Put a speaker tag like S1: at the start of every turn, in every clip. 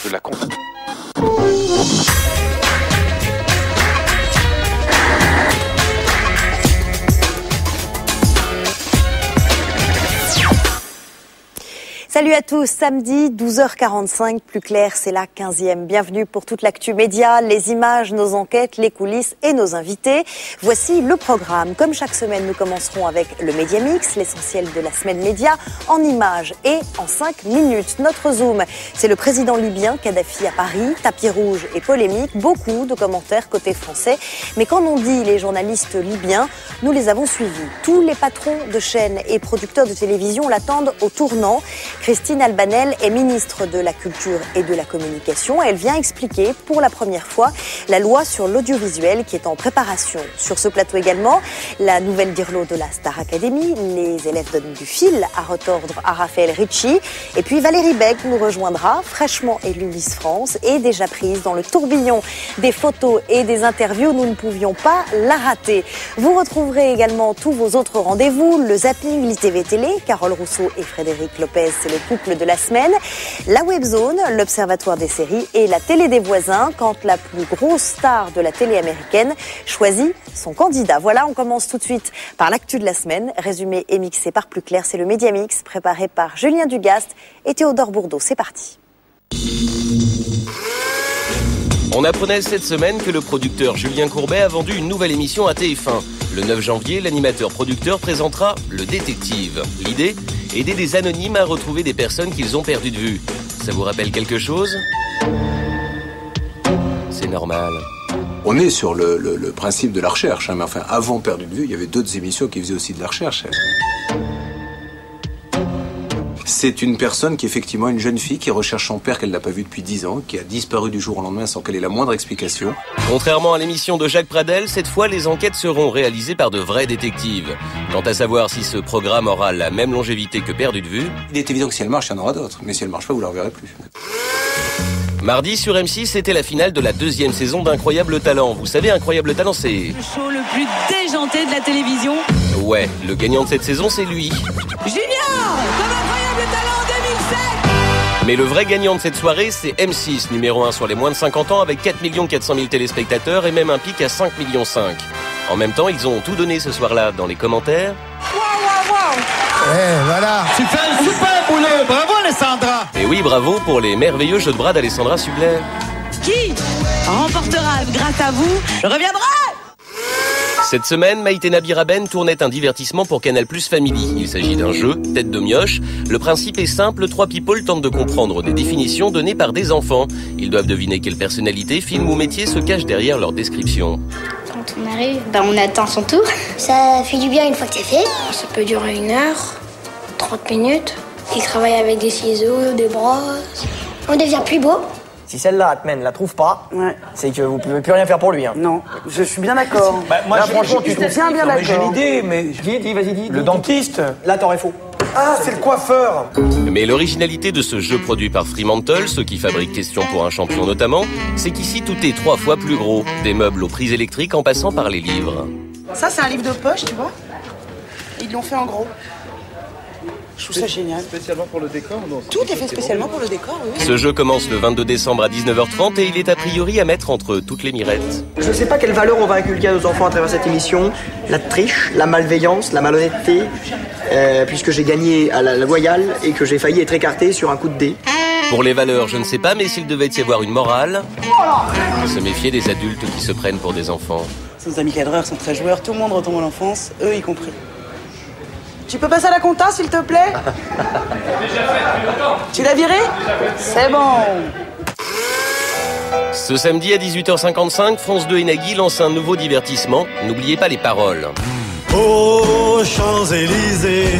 S1: de la compagnie.
S2: Salut à tous, samedi 12h45, plus clair, c'est la 15e. Bienvenue pour toute l'actu média, les images, nos enquêtes, les coulisses et nos invités. Voici le programme. Comme chaque semaine, nous commencerons avec le Média Mix, l'essentiel de la semaine média, en images et en 5 minutes. Notre zoom, c'est le président libyen Kadhafi à Paris, tapis rouge et polémique, beaucoup de commentaires côté français. Mais quand on dit les journalistes libyens, nous les avons suivis. Tous les patrons de chaînes et producteurs de télévision l'attendent au tournant. Christine Albanel est ministre de la Culture et de la Communication. Elle vient expliquer pour la première fois la loi sur l'audiovisuel qui est en préparation. Sur ce plateau également, la nouvelle dirlo de la Star Academy. Les élèves donnent du fil à retordre à Raphaël Ricci. Et puis Valérie Beck nous rejoindra, fraîchement élue Miss France et déjà prise dans le tourbillon des photos et des interviews. Nous ne pouvions pas la rater. Vous retrouverez également tous vos autres rendez-vous. Le zapping, l'ITV Télé, Carole Rousseau et Frédéric Lopez, c'est le couple de la semaine, la Webzone, l'Observatoire des séries et la télé des voisins quand la plus grosse star de la télé américaine choisit son candidat. Voilà, on commence tout de suite par l'actu de la semaine, résumé et mixé par Plus Clair, c'est le Média Mix préparé par Julien Dugast et Théodore Bourdeau. C'est parti.
S3: On apprenait cette semaine que le producteur Julien Courbet a vendu une nouvelle émission à TF1. Le 9 janvier, l'animateur-producteur présentera Le Détective. L'idée ? Aider des anonymes à retrouver des personnes qu'ils ont perdues de vue. Ça vous rappelle quelque chose ? C'est normal.
S4: On est sur le principe de la recherche, mais enfin, avant Perdu de vue, il y avait d'autres émissions qui faisaient aussi de la recherche. C'est une personne qui est effectivement une jeune fille qui recherche son père qu'elle n'a pas vu depuis 10 ans, qui a disparu du jour au lendemain sans qu'elle ait la moindre explication.
S3: Contrairement à l'émission de Jacques Pradel, cette fois les enquêtes seront réalisées par de vrais détectives. Quant à savoir si ce programme aura la même longévité que Perdu de vue...
S4: Il est évident que si elle marche, il y en aura d'autres. Mais si elle marche pas, vous la reverrez plus.
S3: Mardi sur M6, c'était la finale de la 2e saison d'Incroyable Talent. Vous savez, Incroyable Talent, c'est...
S5: le show le plus déjanté de la télévision.
S3: Ouais, le gagnant de cette saison, c'est lui.
S5: Junior, comme Incroyable Talent 2007.
S3: Mais le vrai gagnant de cette soirée, c'est M6, numéro 1 sur les moins de 50 ans avec 4 400 000 téléspectateurs et même un pic à 5,5 millions. En même temps, ils ont tout donné ce soir-là dans les commentaires.
S6: Voilà. Tu fais un super boulot. Bravo, Alessandra.
S3: Et oui, bravo pour les merveilleux jeux de bras d'Alessandra Sublet.
S5: Qui remportera grâce à vous, je reviendrai.
S3: Cette semaine, Maïté Nabiraben tournait un divertissement pour Canal+ Family. Il s'agit d'un jeu, tête de mioche. Le principe est simple, 3 people tentent de comprendre des définitions données par des enfants. Ils doivent deviner quelle personnalité, film ou métier se cache derrière leur description.
S7: Quand on arrive, on attend son tour. Ça fait du bien une fois que c'est fait. Ça peut durer 1 heure, 30 minutes. Il travaille avec des ciseaux, des brosses. On devient plus beau.
S8: Si celle-là, Atmen, la trouve pas, c'est que vous pouvez plus rien faire pour lui.
S9: Non, je suis bien d'accord.
S8: Moi, franchement, tu trouves
S9: bien d'accord.
S8: J'ai une idée, mais... Dis, vas-y, dis. Le dentiste, là, t'aurais faux. Ah, c'est le coiffeur.
S3: Mais l'originalité de ce jeu produit par Fremantle, ceux qui fabriquent Question pour un champion notamment, c'est qu'ici tout est 3 fois plus gros. Des meubles aux prises électriques en passant par les livres.
S9: Ça, c'est un livre de poche, tu vois. Ils l'ont fait en gros. Je trouve ça génial.
S1: Spécialement pour le décor, non ?
S9: Tout est fait spécialement pour le décor, oui.
S3: Ce jeu commence le 22 décembre à 19h30 et il est a priori à mettre entre toutes les mirettes.
S8: Je sais pas quelle valeur on va inculquer à nos enfants à travers cette émission. La triche, la malveillance, la malhonnêteté, puisque j'ai gagné à la loyale et que j'ai failli être écarté sur un coup de dé.
S3: Pour les valeurs, je ne sais pas, mais s'il devait y avoir une morale, se méfier des adultes qui se prennent pour des enfants.
S9: Nos amis cadreurs sont très joueurs, tout le monde retombe à l'enfance, eux y compris. Tu peux passer à la compta, s'il te plaît ? Tu l'as viré ? C'est bon.
S3: Ce samedi à 18h55, France 2 et Nagui lancent un nouveau divertissement. N'oubliez pas les paroles.
S6: Aux Champs-Élysées.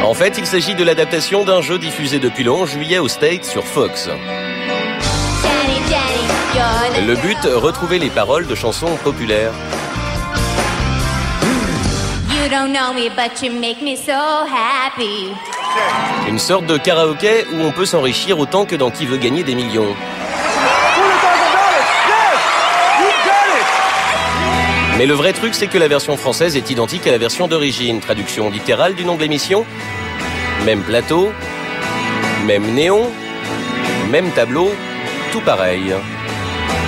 S3: En fait, il s'agit de l'adaptation d'un jeu diffusé depuis le 11 juillet aux States sur Fox. Le but, retrouver les paroles de chansons populaires.
S10: You don't know me, but you make me so happy.
S3: Une sorte de karaoké où on peut s'enrichir autant que dans Qui veut gagner des millions. Mais le vrai truc, c'est que la version française est identique à la version d'origine. Traduction littérale du nom de l'émission. Même plateau, même néon, même tableau, tout pareil.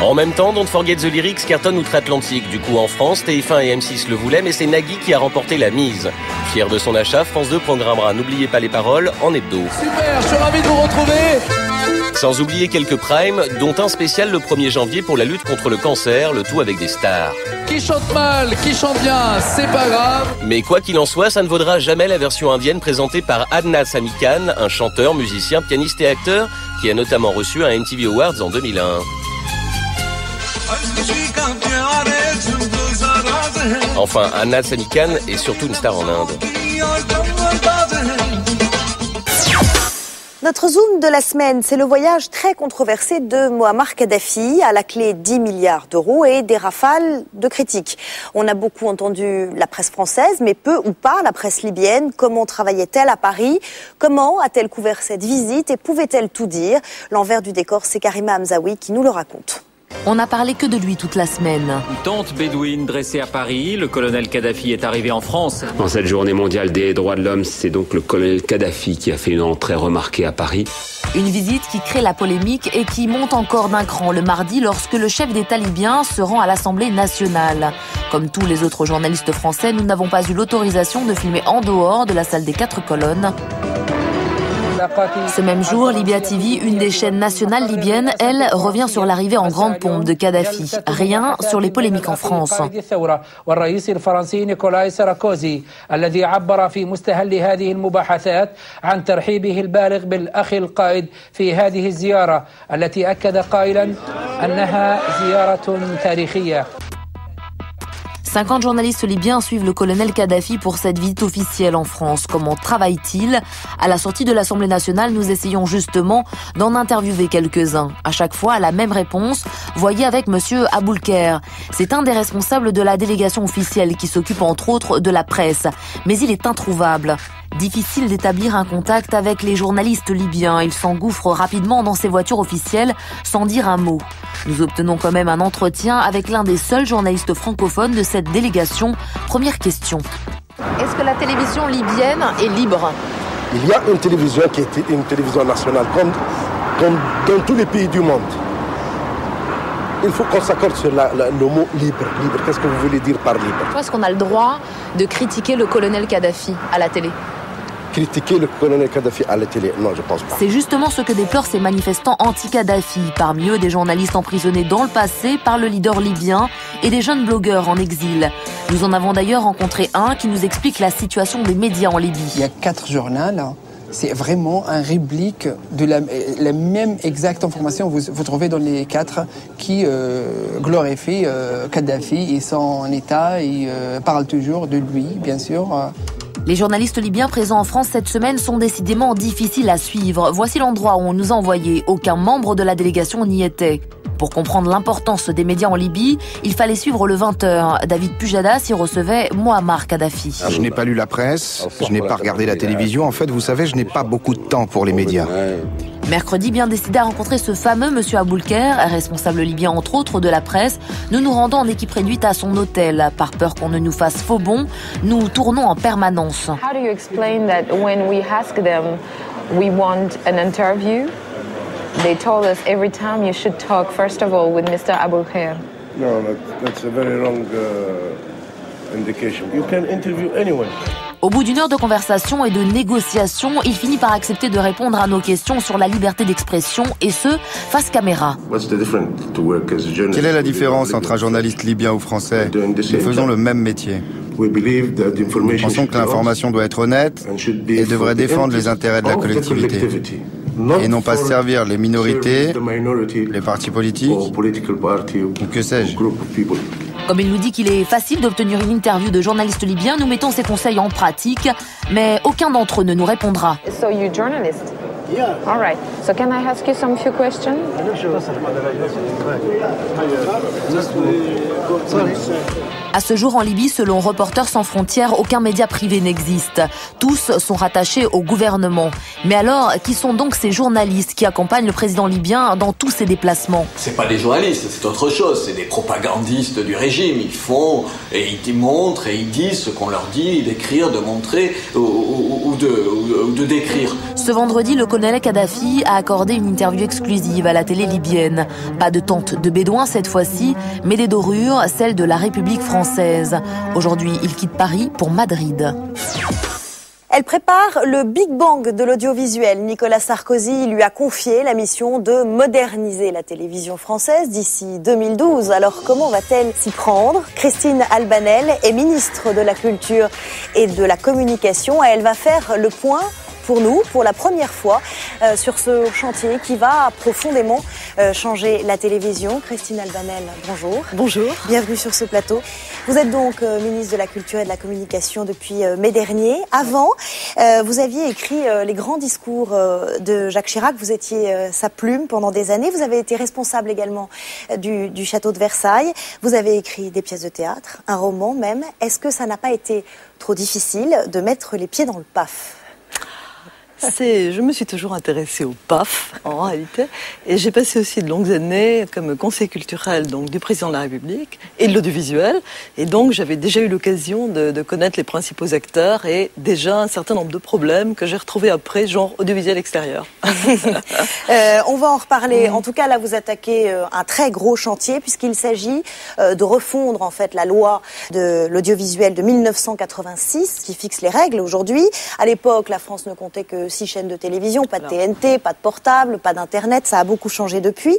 S3: En même temps, Don't Forget the Lyrics cartonne outre-Atlantique. Du coup, en France, TF1 et M6 le voulaient, mais c'est Nagui qui a remporté la mise. Fier de son achat, France 2 programmera N'oubliez pas les paroles en hebdo.
S1: Super, je suis ravi de vous retrouver.
S3: Sans oublier quelques primes, dont un spécial le 1er janvier pour la lutte contre le cancer, le tout avec des stars.
S1: Qui chante mal, qui chante bien, c'est pas grave.
S3: Mais quoi qu'il en soit, ça ne vaudra jamais la version indienne présentée par Adnan Sami Khan, un chanteur, musicien, pianiste et acteur qui a notamment reçu un MTV Awards en 2001. Enfin, Adnan Sami Khan est surtout une star en Inde.
S2: Notre zoom de la semaine, c'est le voyage très controversé de Muammar Kadhafi, à la clé 10 milliards d'euros et des rafales de critiques. On a beaucoup entendu la presse française, mais peu ou pas la presse libyenne. Comment travaillait-elle à Paris? Comment a-t-elle couvert cette visite et pouvait-elle tout dire? L'envers du décor, c'est Karima Hamzaoui qui nous le raconte.
S11: On n'a parlé que de lui toute la semaine.
S12: Une tente bédouine dressée à Paris, le colonel Kadhafi est arrivé en France.
S13: En cette journée mondiale des droits de l'homme, c'est donc le colonel Kadhafi qui a fait une entrée remarquée à Paris.
S11: Une visite qui crée la polémique et qui monte encore d'un cran le mardi lorsque le chef d'État libyen se rend à l'Assemblée nationale. Comme tous les autres journalistes français, nous n'avons pas eu l'autorisation de filmer en dehors de la salle des 4 colonnes. Ce même jour, Libya TV, une des chaînes nationales libyennes, elle, revient sur l'arrivée en grande pompe de Kadhafi. Rien sur les polémiques en France. Cinquante journalistes libyens suivent le colonel Kadhafi pour cette visite officielle en France. Comment travaille-t-il? À la sortie de l'Assemblée nationale, nous essayons justement d'en interviewer quelques-uns. À chaque fois, la même réponse. Voyez avec monsieur Aboulker. C'est un des responsables de la délégation officielle qui s'occupe entre autres de la presse. Mais il est introuvable. Difficile d'établir un contact avec les journalistes libyens. Ils s'engouffrent rapidement dans ces voitures officielles sans dire un mot. Nous obtenons quand même un entretien avec l'un des seuls journalistes francophones de cette délégation. Première question. Est-ce que la télévision libyenne est libre?
S14: Il y a une télévision qui est une télévision nationale, comme dans tous les pays du monde. Il faut qu'on s'accorde sur le mot libre. Libre, qu'est-ce que vous voulez dire par libre?
S11: Est-ce qu'on a le droit de critiquer le colonel Kadhafi à la télé?
S14: Critiquer le colonel Kadhafi à la télé? Non, je pense pas.
S11: C'est justement ce que déplorent ces manifestants anti-Kadhafi. Parmi eux, des journalistes emprisonnés dans le passé par le leader libyen et des jeunes blogueurs en exil. Nous en avons d'ailleurs rencontré un qui nous explique la situation des médias en Libye.
S15: Il y a 4 journaux. C'est vraiment un réplique de la même exacte information que vous trouvez dans les 4 qui glorifient Kadhafi et son État et parlent toujours de lui, bien sûr.
S11: Les journalistes libyens présents en France cette semaine sont décidément difficiles à suivre. Voici l'endroit où on nous a envoyés. Aucun membre de la délégation n'y était. Pour comprendre l'importance des médias en Libye, il fallait suivre le 20h. David Pujadas y recevait Muammar Kadhafi.
S16: Je n'ai pas lu la presse, je n'ai pas regardé la télévision. En fait, vous savez, je n'ai pas beaucoup de temps pour les médias.
S11: Mercredi, bien décidé à rencontrer ce fameux monsieur Aboulker, responsable libyen entre autres de la presse, nous nous rendons en équipe réduite à son hôtel. Par peur qu'on ne nous fasse faux bond, nous tournons en permanence.
S17: How do you explain that when we ask them we want an interview, they told us every time you should talk first of all with Mr. Aboulker?
S18: No, that's a very wrong indication. You can interview anyone.
S11: Au bout d'une heure de conversation et de négociation, il finit par accepter de répondre à nos questions sur la liberté d'expression, et ce, face caméra.
S16: Quelle est la différence entre un journaliste libyen ou français? Nous faisons le même métier. Nous pensons que l'information doit être honnête et devrait défendre les intérêts de la collectivité, et non pas servir les minorités, les partis politiques, ou que sais-je.
S11: Comme il nous dit qu'il est facile d'obtenir une interview de journalistes libyens, nous mettons ses conseils en pratique, mais aucun d'entre eux ne nous répondra.
S17: So you're journalist? Yeah. All right. So can I ask you some few questions?
S11: À ce jour en Libye, selon Reporters sans frontières, aucun média privé n'existe. Tous sont rattachés au gouvernement. Mais alors, qui sont donc ces journalistes qui accompagnent le président libyen dans tous ses déplacements?
S19: C'est pas des journalistes, c'est autre chose. C'est des propagandistes du régime. Ils font et ils montrent et ils disent ce qu'on leur dit d'écrire, de montrer ou de décrire.
S11: Ce vendredi, le colonel Kadhafi a a accordé une interview exclusive à la télé libyenne. Pas de tente de bédouins cette fois-ci, mais des dorures, celles de la République française. Aujourd'hui, il quitte Paris pour Madrid.
S2: Elle prépare le Big Bang de l'audiovisuel. Nicolas Sarkozy lui a confié la mission de moderniser la télévision française d'ici 2012. Alors comment va-t-elle s'y prendre ? Christine Albanel est ministre de la Culture et de la Communication et elle va faire le point pour nous, pour la première fois, sur ce chantier qui va profondément changer la télévision. Christine Albanel, bonjour.
S20: Bonjour.
S2: Bienvenue sur ce plateau. Vous êtes donc ministre de la Culture et de la Communication depuis mai dernier. Avant, vous aviez écrit les grands discours de Jacques Chirac. Vous étiez sa plume pendant des années. Vous avez été responsable également du château de Versailles. Vous avez écrit des pièces de théâtre, un roman même. Est-ce que ça n'a pas été trop difficile de mettre les pieds dans le PAF ?
S20: Je me suis toujours intéressée au PAF, en réalité, et j'ai passé aussi de longues années comme conseiller culturel donc, du président de la République et de l'audiovisuel, et donc j'avais déjà eu l'occasion de connaître les principaux acteurs et déjà un certain nombre de problèmes que j'ai retrouvés après, genre audiovisuel extérieur.
S2: On va en reparler. En tout cas, là, vous attaquez un très gros chantier puisqu'il s'agit de refondre en fait la loi de l'audiovisuel de 1986 qui fixe les règles aujourd'hui. À l'époque, la France ne comptait que 6 chaînes de télévision, pas de TNT, pas de portable, pas d'internet, ça a beaucoup changé depuis.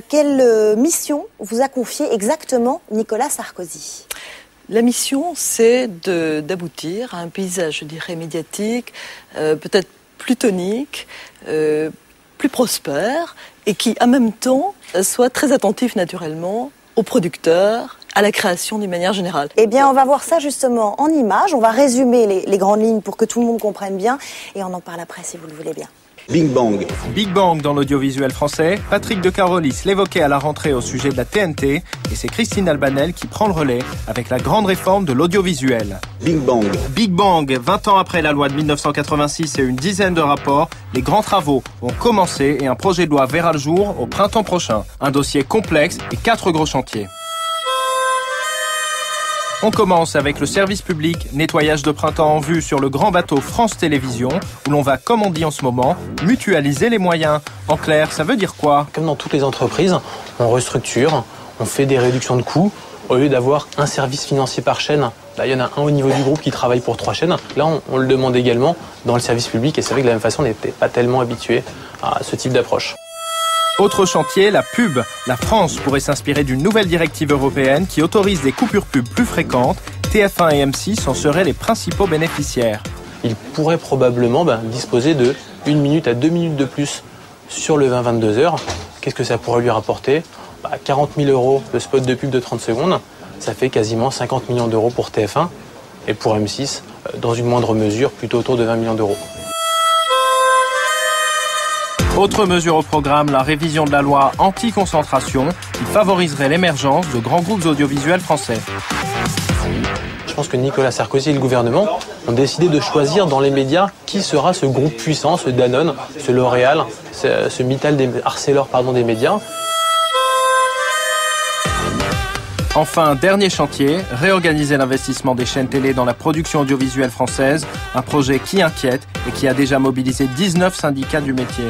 S2: Quelle mission vous a confié exactement Nicolas Sarkozy ?
S20: La mission, c'est d'aboutir à un paysage, je dirais, médiatique, peut-être plus tonique, plus prospère, et qui, en même temps, soit très attentif naturellement aux producteurs, à la création d'une manière générale.
S2: Eh bien, on va voir ça justement en images. On va résumer les grandes lignes pour que tout le monde comprenne bien. Et on en parle après, si vous le voulez bien.
S21: Big Bang. Big Bang dans l'audiovisuel français. Patrick de Carolis l'évoquait à la rentrée au sujet de la TNT. Et c'est Christine Albanel qui prend le relais avec la grande réforme de l'audiovisuel. Big Bang. Big Bang, 20 ans après la loi de 1986 et une dizaine de rapports, les grands travaux ont commencé et un projet de loi verra le jour au printemps prochain. Un dossier complexe et 4 gros chantiers. On commence avec le service public, nettoyage de printemps en vue sur le grand bateau France Télévisions, où l'on va, comme on dit en ce moment, mutualiser les moyens. En clair, ça veut dire quoi ?
S22: Comme dans toutes les entreprises, on restructure, on fait des réductions de coûts. Au lieu d'avoir un service financier par chaîne, là, il y en a un au niveau du groupe qui travaille pour 3 chaînes. Là, on le demande également dans le service public, et c'est vrai que de la même façon, on n'était pas tellement habitué à ce type d'approche.
S21: Autre chantier, la pub. La France pourrait s'inspirer d'une nouvelle directive européenne qui autorise des coupures pub plus fréquentes. TF1 et M6 en seraient les principaux bénéficiaires.
S22: Il pourrait probablement disposer de 1 minute à 2 minutes de plus sur le 20-22 heures. Qu'est-ce que ça pourrait lui rapporter ? 40 000 € de spot de pub de 30 secondes. Ça fait quasiment 50 millions d'euros pour TF1 et pour M6, dans une moindre mesure, plutôt autour de 20 millions d'euros.
S21: Autre mesure au programme, la révision de la loi anti-concentration qui favoriserait l'émergence de grands groupes audiovisuels français.
S22: Je pense que Nicolas Sarkozy et le gouvernement ont décidé de choisir dans les médias qui sera ce groupe puissant, ce Danone, ce L'Oréal, ce Mittal Arcelor des médias.
S21: Enfin, dernier chantier, réorganiser l'investissement des chaînes télé dans la production audiovisuelle française, un projet qui inquiète et qui a déjà mobilisé 19 syndicats du métier.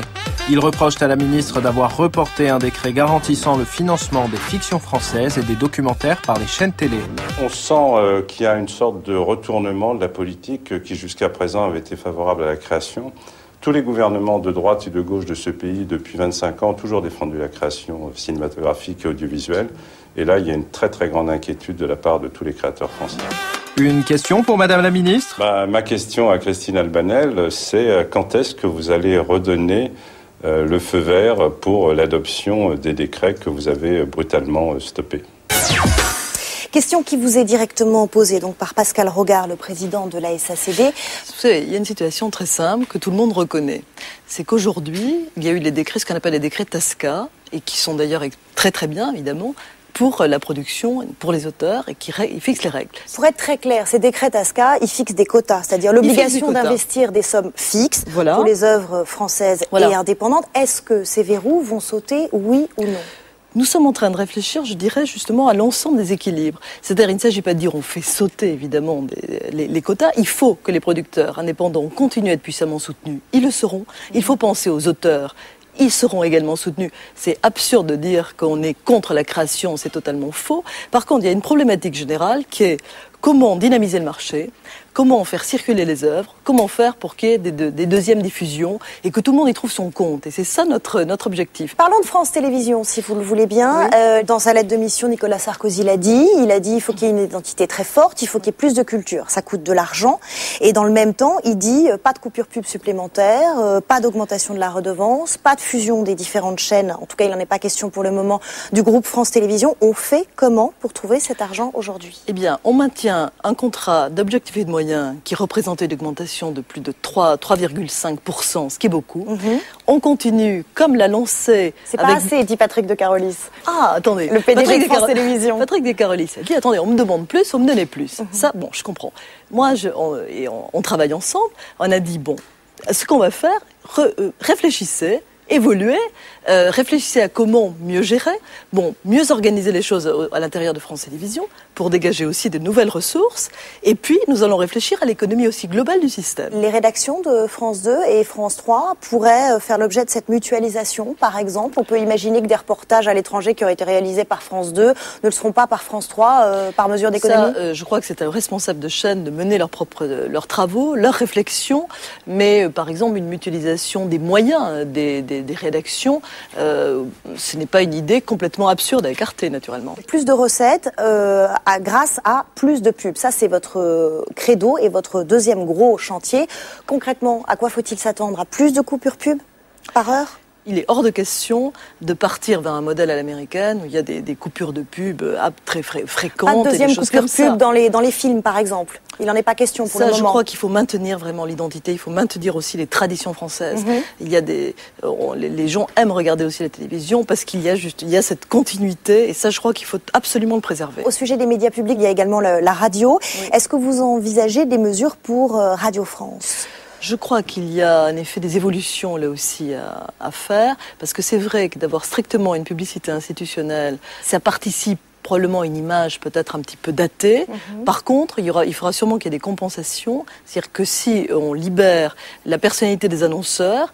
S21: Ils reprochent à la ministre d'avoir reporté un décret garantissant le financement des fictions françaises et des documentaires par les chaînes télé.
S23: On sent qu'il y a une sorte de retournement de la politique qui jusqu'à présent avait été favorable à la création. Tous les gouvernements de droite et de gauche de ce pays, depuis 25 ans, ont toujours défendu la création cinématographique et audiovisuelle. Et là, il y a une très très grande inquiétude de la part de tous les créateurs français.
S21: Une question pour Madame la Ministre ?
S23: Ma question à Christine Albanel, c'est quand est-ce que vous allez redonner le feu vert pour l'adoption des décrets que vous avez brutalement stoppés ?
S2: Question qui vous est directement posée donc par Pascal Rogard, le président de la SACD.
S20: Vous savez, il y a une situation très simple que tout le monde reconnaît. C'est qu'aujourd'hui, il y a eu les décrets, ce qu'on appelle les décrets TASCA, et qui sont d'ailleurs très très bien, évidemment, pour la production, pour les auteurs, et qui fixent les règles.
S2: Pour être très clair, ces décrets TASCA, ils fixent des quotas, c'est-à-dire l'obligation d'investir des sommes fixes pour les œuvres françaises et indépendantes. Est-ce que ces verrous vont sauter, oui ou non ?
S20: Nous sommes en train de réfléchir, je dirais, justement à l'ensemble des équilibres. C'est-à-dire, il ne s'agit pas de dire on fait sauter, évidemment, les quotas. Il faut que les producteurs indépendants continuent à être puissamment soutenus. Ils le seront. Il faut penser aux auteurs. Ils seront également soutenus. C'est absurde de dire qu'on est contre la création, c'est totalement faux. Par contre, il y a une problématique générale qui est comment dynamiser le marché, comment faire circuler les œuvres, comment faire pour qu'il y ait des deuxièmes diffusions et que tout le monde y trouve son compte. Et c'est ça notre objectif.
S2: Parlons de France Télévisions, si vous le voulez bien. Oui. Dans sa lettre de mission, Nicolas Sarkozy l'a dit. Il a dit il faut qu'il y ait une identité très forte, il faut qu'il y ait plus de culture. Ça coûte de l'argent. Et dans le même temps, il dit pas de coupure pub supplémentaire, pas d'augmentation de la redevance, pas de fusion des différentes chaînes. En tout cas, il n'en est pas question pour le moment du groupe France Télévisions. On fait comment pour trouver cet argent aujourd'hui?
S20: Eh bien, on maintient un contrat d'objectifs et de moyens qui représentait une augmentation de plus de 3,5%, ce qui est beaucoup. On continue, comme l'a lancé...
S2: C'est pas assez, dit Patrick de Carolis.
S20: Ah, attendez.
S2: Le PDG de France Télévisions.
S20: Patrick de Carolis a dit, attendez, on me demande plus, on me donnait plus. Ça, bon, je comprends. Moi, on travaille ensemble, on a dit, bon, ce qu'on va faire, réfléchissez, évoluer, réfléchissez à comment mieux gérer, mieux organiser les choses à l'intérieur de France Télévisions pour dégager aussi de nouvelles ressources. Et puis, nous allons réfléchir à l'économie aussi globale du système.
S2: Les rédactions de France 2 et France 3 pourraient faire l'objet de cette mutualisation, par exemple. On peut imaginer que des reportages à l'étranger qui auraient été réalisés par France 2 ne le seront pas par France 3 par mesure d'économie.
S20: Ça, je crois que c'est aux responsables de chaîne de mener leurs travaux, leurs réflexions. Mais, par exemple, une mutualisation des moyens des rédactions, ce n'est pas une idée complètement absurde à écarter, naturellement.
S2: Plus de recettes grâce à plus de pubs. Ça, c'est votre credo et votre deuxième gros chantier. Concrètement, à quoi faut-il s'attendre? À plus de coupures pub par heure?
S20: Il est hors de question de partir vers un modèle à l'américaine où il y a des coupures de pub très fréquentes.
S2: Pas de deuxième
S20: et des choses
S2: coupure
S20: comme ça.
S2: pub dans les films, par exemple. Il n'en est pas question pour le moment.
S20: Je crois qu'il faut maintenir vraiment l'identité. Il faut maintenir aussi les traditions françaises. Il y a les gens aiment regarder aussi la télévision parce qu'il y a cette continuité. Et ça, je crois qu'il faut absolument le préserver.
S2: Au sujet des médias publics, il y a également la radio. Oui. Est-ce que vous envisagez des mesures pour Radio France ?
S20: Je crois qu'il y a en effet des évolutions là aussi à faire, parce que c'est vrai que d'avoir strictement une publicité institutionnelle, ça participe probablement à une image peut-être un petit peu datée. Par contre, il faudra sûrement qu'il y ait des compensations, c'est-à-dire que si on libère la personnalité des annonceurs,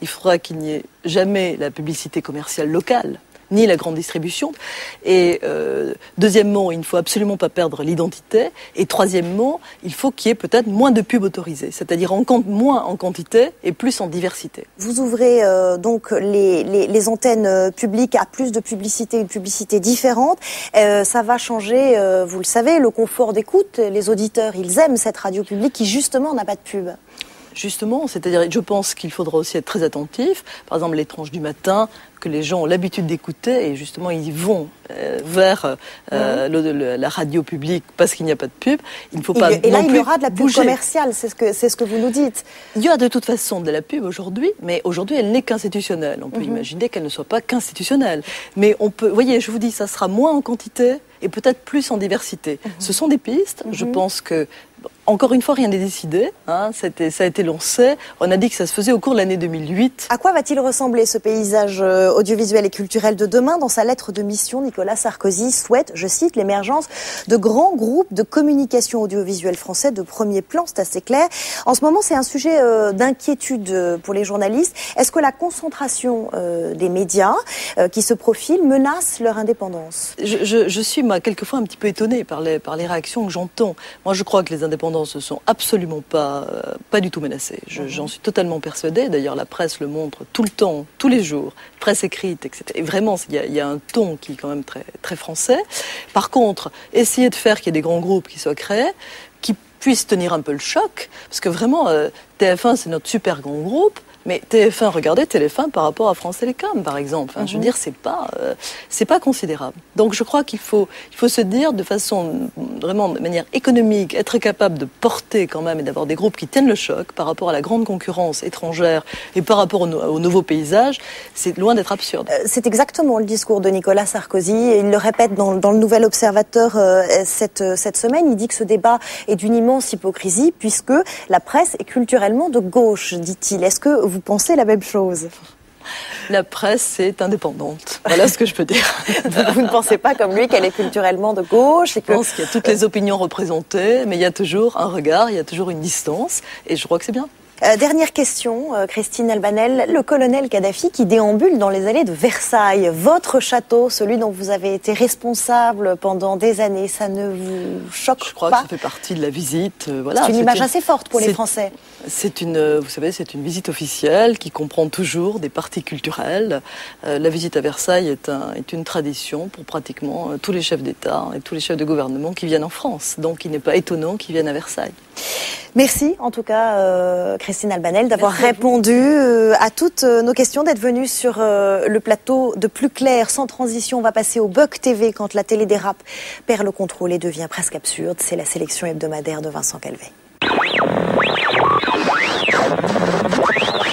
S20: il faudra qu'il n'y ait jamais la publicité commerciale locale, ni la grande distribution. Et deuxièmement, il ne faut absolument pas perdre l'identité. Et troisièmement, il faut qu'il y ait peut-être moins de pubs autorisées, c'est-à-dire moins en quantité et plus en diversité.
S2: Vous ouvrez donc les antennes publiques à plus de publicité, une publicité différente. Ça va changer, vous le savez, le confort d'écoute. Les auditeurs, ils aiment cette radio publique qui justement n'a pas de pub.
S20: Justement, c'est-à-dire, je pense qu'il faudra aussi être très attentif. Par exemple, les tranches du matin, que les gens ont l'habitude d'écouter, et justement, ils vont vers la radio publique parce qu'il n'y a pas de pub. Il ne faut pas
S2: et là, il y aura de la pub
S20: bouger.
S2: Commerciale, c'est ce que vous nous dites.
S20: Il y a de toute façon de la pub aujourd'hui, mais aujourd'hui, elle n'est qu'institutionnelle. On peut imaginer qu'elle ne soit pas qu'institutionnelle. Mais on peut, voyez, je vous dis, ça sera moins en quantité et peut-être plus en diversité. Ce sont des pistes. Je pense que encore une fois, rien n'est décidé. Ça a été lancé. On a dit que ça se faisait au cours de l'année 2008.
S2: À quoi va-t-il ressembler ce paysage audiovisuel et culturel de demain? Dans sa lettre de mission, Nicolas Sarkozy souhaite, je cite, l'émergence de grands groupes de communication audiovisuelle français de premier plan. C'est assez clair. En ce moment, c'est un sujet d'inquiétude pour les journalistes. Est-ce que la concentration des médias qui se profilent menace leur indépendance?
S20: Je suis, moi, quelquefois un petit peu étonnée par les réactions que j'entends. Moi, je crois que les indépendants ne sont absolument pas du tout menacés. J'en suis totalement persuadée. D'ailleurs, la presse le montre tout le temps, tous les jours, presse écrite, etc. Et vraiment, il y a un ton qui est quand même très, très français. Par contre, essayer de faire qu'il y ait des grands groupes qui soient créés, qui puissent tenir un peu le choc, parce que vraiment, TF1, c'est notre super grand groupe. Mais TF1, regardez TF1 par rapport à France Télécom, par exemple. Je veux dire, c'est pas considérable. Donc, je crois qu'il faut se dire de façon vraiment de manière économique, être capable de porter quand même et d'avoir des groupes qui tiennent le choc par rapport à la grande concurrence étrangère et par rapport au nouveau paysage, c'est loin d'être absurde.
S2: C'est exactement le discours de Nicolas Sarkozy. Il le répète dans le Nouvel Observateur cette semaine. Il dit que ce débat est d'une immense hypocrisie puisque la presse est culturellement de gauche, dit-il. Est-ce que vous pensez la même chose?
S20: La presse est indépendante. Voilà ce que je peux dire.
S2: Vous ne pensez pas comme lui qu'elle est culturellement de gauche et que...
S20: Je pense qu'il y a toutes les opinions représentées, mais il y a toujours un regard, il y a toujours une distance, et je crois que c'est bien.
S2: Dernière question, Christine Albanel. Le colonel Kadhafi qui déambule dans les allées de Versailles, votre château, celui dont vous avez été responsable pendant des années, ça ne vous choque pas?
S20: Je crois que ça fait partie de la visite. Voilà.
S2: C'est une image assez forte pour les Français.
S20: Vous savez, c'est une visite officielle qui comprend toujours des parties culturelles. La visite à Versailles est une tradition pour pratiquement tous les chefs d'État et tous les chefs de gouvernement qui viennent en France. Donc il n'est pas étonnant qu'ils viennent à Versailles.
S2: Merci en tout cas Christine Albanel d'avoir répondu à toutes nos questions, d'être venue sur le plateau de Plus Clair. Sans transition, on va passer au Bug TV quand la télé dérape, perd le contrôle et devient presque absurde. C'est la sélection hebdomadaire de Vincent Calvet.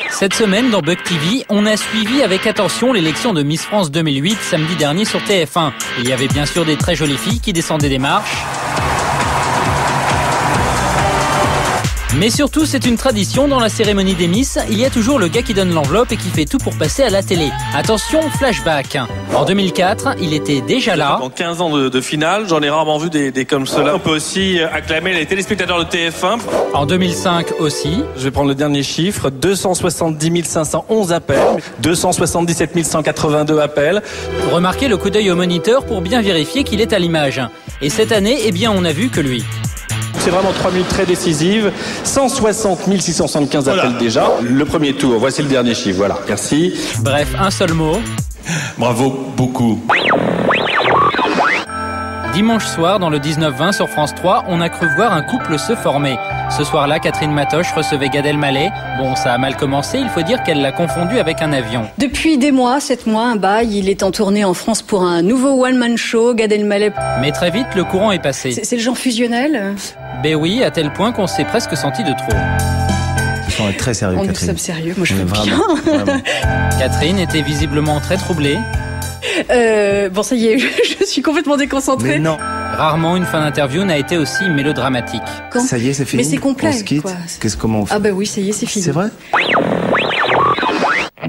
S4: Cette semaine, dans Bug TV, on a suivi avec attention l'élection de Miss France 2008 samedi dernier sur TF1. Il y avait bien sûr des très jolies filles qui descendaient des marches. Mais surtout, c'est une tradition dans la cérémonie des Miss. Il y a toujours le gars qui donne l'enveloppe et qui fait tout pour passer à la télé. Attention, flashback. En 2004, il était déjà là.
S5: Pendant 15 ans de finale, j'en ai rarement vu des comme cela. On peut aussi acclamer les téléspectateurs de TF1.
S4: En 2005 aussi.
S5: Je vais prendre le dernier chiffre. 270 511 appels. 277 182 appels.
S4: Remarquez le coup d'œil au moniteur pour bien vérifier qu'il est à l'image. Et cette année, eh bien, on n'a vu que lui.
S5: C'est vraiment 3 minutes très décisives. 160 675 appels déjà. Le premier tour, voici le dernier chiffre. Voilà, merci.
S4: Bref, un seul mot.
S5: Bravo, beaucoup.
S4: Dimanche soir, dans le 19-20 sur France 3, on a cru voir un couple se former. Ce soir-là, Catherine Matoche recevait Gad Elmaleh. Bon, ça a mal commencé, il faut dire qu'elle l'a confondu avec un avion.
S7: Depuis des mois, 7 mois, un bail, il est en tournée en France pour un nouveau one-man show, Gad Elmaleh.
S4: Mais très vite, le courant est passé.
S7: C'est le genre fusionnel ?
S4: Ben oui, à tel point qu'on s'est presque senti de trop.
S24: Ils sont très sérieux,
S7: Catherine. Nous sommes sérieux, moi je veux bien.
S24: Vraiment.
S4: Catherine était visiblement très troublée.
S7: Bon, ça y est, je suis complètement déconcentrée.
S24: Mais non.
S4: Rarement une fin d'interview n'a été aussi mélodramatique.
S24: Ça y est, c'est fini.
S7: Mais c'est complet.
S24: On se quitte. Comment on fait?
S7: Ah bah oui, ça y est, c'est fini.
S24: C'est vrai?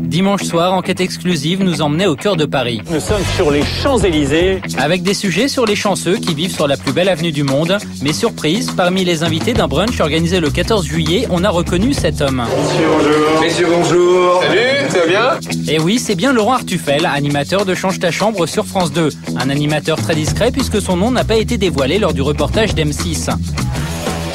S4: Dimanche soir, enquête exclusive nous emmenait au cœur de Paris.
S5: Nous sommes sur les Champs-Élysées.
S4: Avec des sujets sur les chanceux qui vivent sur la plus belle avenue du monde. Mais surprise, parmi les invités d'un brunch organisé le 14 juillet, on a reconnu cet homme.
S5: Messieurs, bonjour.
S25: Messieurs, bonjour.
S5: Salut, ça va bien?
S4: Et oui, c'est bien Laurent Artufel, animateur de Change ta chambre sur France 2. Un animateur très discret puisque son nom n'a pas été dévoilé lors du reportage d'M6.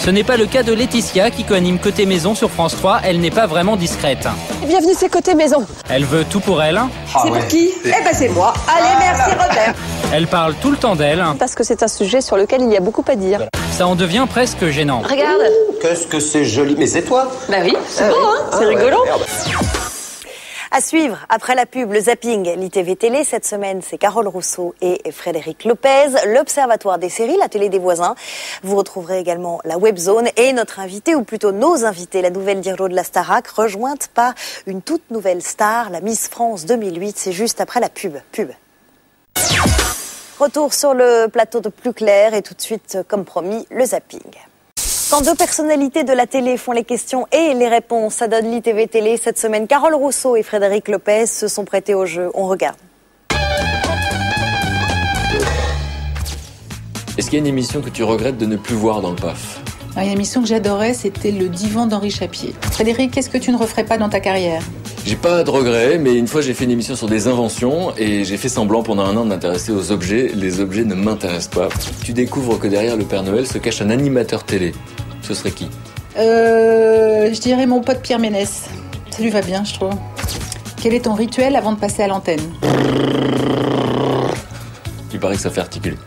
S4: Ce n'est pas le cas de Laetitia qui co-anime Côté Maison sur France 3, elle n'est pas vraiment discrète.
S26: Bienvenue, c'est Côté Maison.
S4: Elle veut tout pour elle.
S26: C'est pour qui? Eh ben c'est moi. Allez, merci Robert.
S4: Elle parle tout le temps d'elle.
S26: Parce que c'est un sujet sur lequel il y a beaucoup à dire.
S4: Ça en devient presque gênant.
S26: Regarde.
S25: Qu'est-ce que c'est joli. Mais c'est toi?
S26: Bah oui, c'est beau, hein? C'est rigolant.
S2: À suivre, après la pub, le zapping, l'ITV Télé. Cette semaine, c'est Carole Rousseau et Frédéric Lopez. L'Observatoire des séries, la télé des voisins. Vous retrouverez également la Webzone et notre invité, ou plutôt nos invités, la nouvelle Diro de la Starac, rejointe par une toute nouvelle star, la Miss France 2008. C'est juste après la pub. Retour sur le plateau de Plus Clair et tout de suite, comme promis, le zapping. Quand deux personnalités de la télé font les questions et les réponses, ça donne l'ITV Télé. Cette semaine, Carole Rousseau et Frédéric Lopez se sont prêtés au jeu. On regarde.
S27: Est-ce qu'il y a une émission que tu regrettes de ne plus voir dans le PAF?
S28: Alors, il y a une émission que j'adorais, c'était Le Divan d'Henri Chapier. Frédéric, qu'est-ce que tu ne referais pas dans ta carrière?
S27: J'ai pas de regrets, mais une fois j'ai fait une émission sur des inventions et j'ai fait semblant pendant un an de m'intéresser aux objets. Les objets ne m'intéressent pas. Tu découvres que derrière le Père Noël se cache un animateur télé. Ce serait qui?
S28: Je dirais mon pote Pierre Ménès. Ça lui va bien, je trouve. Quel est ton rituel avant de passer à l'antenne?
S27: Il paraît que ça fait articuler.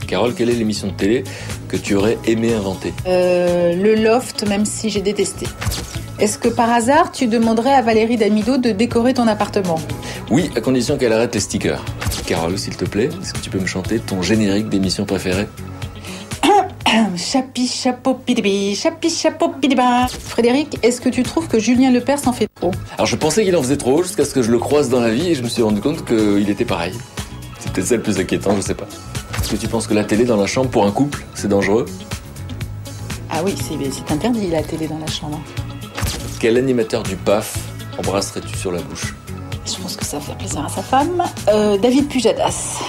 S27: Carole, quelle est l'émission de télé que tu aurais aimé inventer?
S28: Le Loft, même si j'ai détesté. Est-ce que par hasard, tu demanderais à Valérie Damido de décorer ton appartement?
S27: Oui, à condition qu'elle arrête les stickers. Carole, s'il te plaît, est-ce que tu peux me chanter ton générique d'émission préférée?
S28: Chapi, chapeau, pidibi, chapi, chapeau, pidiba. Frédéric, est-ce que tu trouves que Julien Lepers en fait trop?
S27: Alors je pensais qu'il en faisait trop jusqu'à ce que je le croise dans la vie et je me suis rendu compte qu'il était pareil. C'est peut-être ça le plus inquiétant, je sais pas. Est-ce que tu penses que la télé dans la chambre pour un couple, c'est dangereux?
S28: Ah oui, c'est interdit la télé dans la chambre.
S27: Quel animateur du PAF embrasserais-tu sur la bouche?
S28: Je pense que ça va faire plaisir à sa femme. David Pujadas.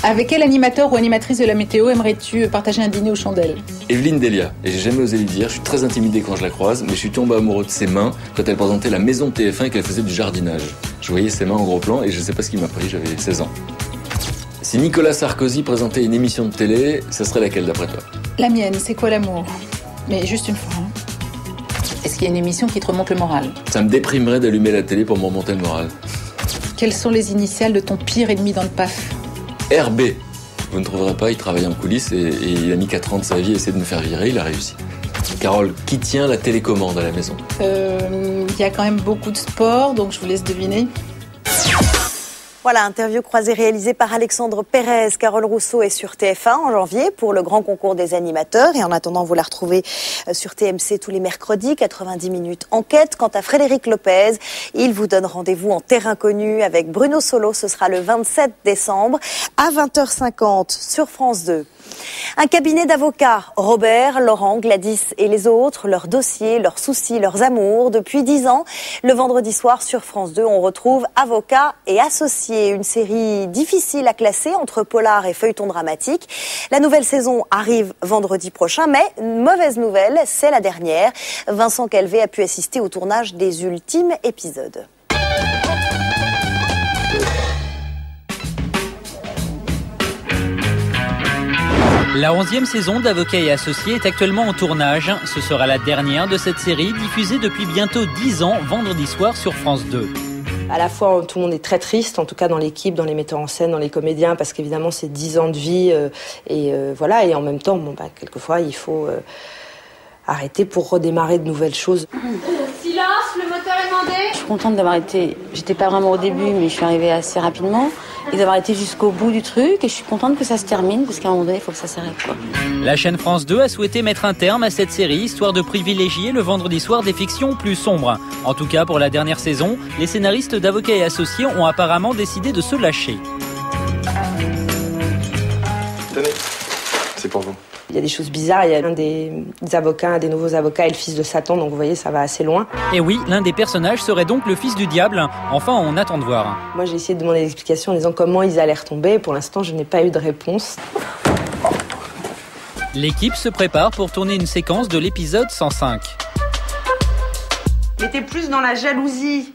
S28: Avec quel animateur ou animatrice de la météo aimerais-tu partager un dîner aux chandelles?
S27: Evelyne Delia. Et j'ai jamais osé lui dire, je suis très intimidé quand je la croise, mais je suis tombé amoureux de ses mains quand elle présentait la maison de TF1 et qu'elle faisait du jardinage. Je voyais ses mains en gros plan et je sais pas ce qui m'a pris, j'avais 16 ans. Si Nicolas Sarkozy présentait une émission de télé, ça serait laquelle d'après toi?
S28: La mienne, c'est quoi l'amour? Mais juste une fois. Est-ce qu'il y a une émission qui te remonte le moral?
S27: Ça me déprimerait d'allumer la télé pour me remonter le moral.
S28: Quelles sont les initiales de ton pire ennemi dans le PAF?
S27: RB. Vous ne trouverez pas, il travaille en coulisses et il a mis 4 ans de sa vie à essayer de me faire virer, il a réussi. Carole, qui tient la télécommande à la maison?
S28: Il y a quand même beaucoup de sport, donc je vous laisse deviner.
S2: Voilà, interview croisée réalisée par Alexandre Pérez. Carole Rousseau est sur TF1 en janvier pour le grand concours des animateurs. Et en attendant, vous la retrouvez sur TMC tous les mercredis, 90 minutes enquête. Quant à Frédéric Lopez, il vous donne rendez-vous en terre inconnue avec Bruno Solo. Ce sera le 27 décembre à 20h50 sur France 2. Un cabinet d'avocats, Robert, Laurent, Gladys et les autres, leurs dossiers, leurs soucis, leurs amours. Depuis 10 ans, le vendredi soir sur France 2, on retrouve Avocats et Associés, une série difficile à classer entre polar et feuilleton dramatique. La nouvelle saison arrive vendredi prochain, mais mauvaise nouvelle, c'est la dernière. Vincent Calvé a pu assister au tournage des ultimes épisodes.
S4: La 11e saison d'Avocats et Associés est actuellement en tournage. Ce sera la dernière de cette série, diffusée depuis bientôt 10 ans, vendredi soir sur France 2.
S1: À la fois, tout le monde est très triste, en tout cas dans l'équipe, dans les metteurs en scène, dans les comédiens, parce qu'évidemment, c'est 10 ans de vie. Voilà, et en même temps, quelquefois, il faut arrêter pour redémarrer de nouvelles choses.
S3: Silence, le moteur est demandé.
S6: Je suis contente d'avoir été, j'étais pas vraiment au début, mais je suis arrivée assez rapidement, et d'avoir été jusqu'au bout du truc, et je suis contente que ça se termine, parce qu'à un moment donné, il faut que ça s'arrête, quoi.
S4: La chaîne France 2 a souhaité mettre un terme à cette série, histoire de privilégier le vendredi soir des fictions plus sombres. En tout cas, pour la dernière saison, les scénaristes d'Avocats et Associés ont apparemment décidé de se lâcher.
S1: Tenez, c'est pour vous. Il y a des choses bizarres, il y a un des avocats, un des nouveaux avocats est le fils de Satan, donc vous voyez, ça va assez loin.
S4: Et oui, l'un des personnages serait donc le fils du diable. Enfin, on attend de voir.
S1: Moi, j'ai essayé de demander des explications en disant comment ils allaient retomber. Pour l'instant, je n'ai pas eu de réponse.
S4: L'équipe se prépare pour tourner une séquence de l'épisode 105.
S1: Il était plus dans la jalousie